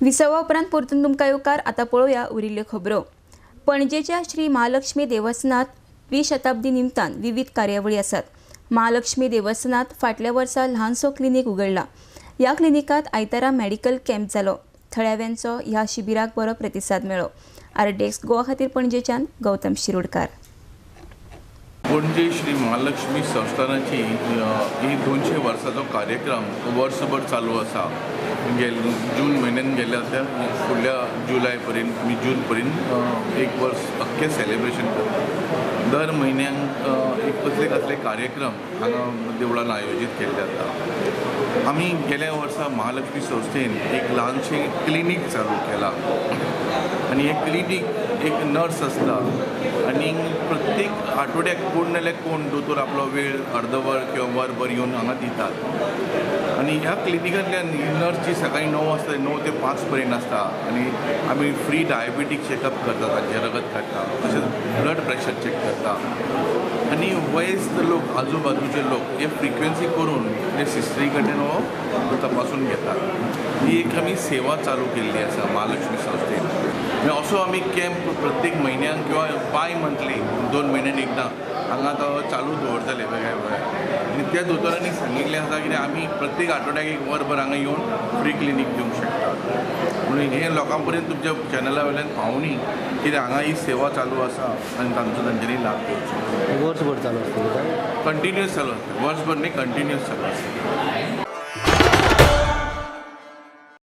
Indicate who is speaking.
Speaker 1: विसावा उपरांत परतून तुमकां येवकार आतां पळोवया उरिल्ल्यो खबरो। पणजेच्या श्री महालक्ष्मी देवस्थानात द्विशताब्दी निमतान विविध कार्यावळी आसात। महालक्ष्मी देवस्थानात फाटल्या वर्सा ल्हानसो क्लिनीक उगडला। ह्या क्लिनिकात आयतारा मेडिकल कॅम्प जालो। थळाव्यांचो ह्या शिबिराक बरो प्रतिसाद मेळ्ळो। आरडेक्स गोवा खातीर पणजेच्यान गौतम शिरोडकार।
Speaker 2: पणजे श्री महालक्ष्मी संस्थानाची ही 200 वर्सांचो कार्यक्रम वर्सभर चालू आसा। जून म्हयन्यान गेल्या फुडल्या जुलय पर्यंत आमी जून पर्यंत एक वर्स अख्खें सेलिब्रेशन करता। दर म्हयन्याक एक कसले कार्यक्रम हांगा देवळान आयोजीत केल्ले जाता। आमी गेल्या वर्सा महालक्ष्मी संस्थेन एक ल्हानशें क्लिनीक चालू केला आनी हे क्लिनीक एक नर्स आसता आनी प्रत्येक आठवड्याक कोण नाल्यार कोण दोतोर आपलो वेळ अर्दवर किंवा वरभर येवन हांगा दितात। आनी ह्या क्लिनिकांतल्यान नर्स जी सकाळी 9 वाजता 9 ते 5 पर्यंत आसता आनी आमी फ्री डायबिटीक चॅकअप करता, तांचें रगत काडटा, तशेंच ब्लड प्रेशर चॅक करता आनी वयस्क लोक आजूबाजूचे लोक हे फ्रिक्वेन्सी करून ते सिस्टरी कडेन हो तपासून घेतात। ही एक आमी सेवा चालू केल्ली आसा महालक्ष्मी संस्थेन। असो आमी कॅम्प प्रत्येक म्हयन्याक किंवा बाय मंथली 2 म्हयन्यान एकदां हांगा तो चालू दवरतले वेगळे वेगळे। आनी त्या दोतोरांनी सांगिल्लें आसा की आमी प्रत्येक आठवड्याक एक वरभर हांगा येवन फ्री क्लिनीक दिवंक शकतात। म्हणून हे लोकां पर्यंत तुमच्या चॅनला वयल्यान पावनी कित्याक हांगा ही सेवा चालू आसा आनी तांच्यांनी लाभ घेवचो।
Speaker 3: वर्सभर चालू आसता
Speaker 2: कंटिन्युअस चालू आसता, वर्सभर न्ही कंटिन्युअस चालू आसता।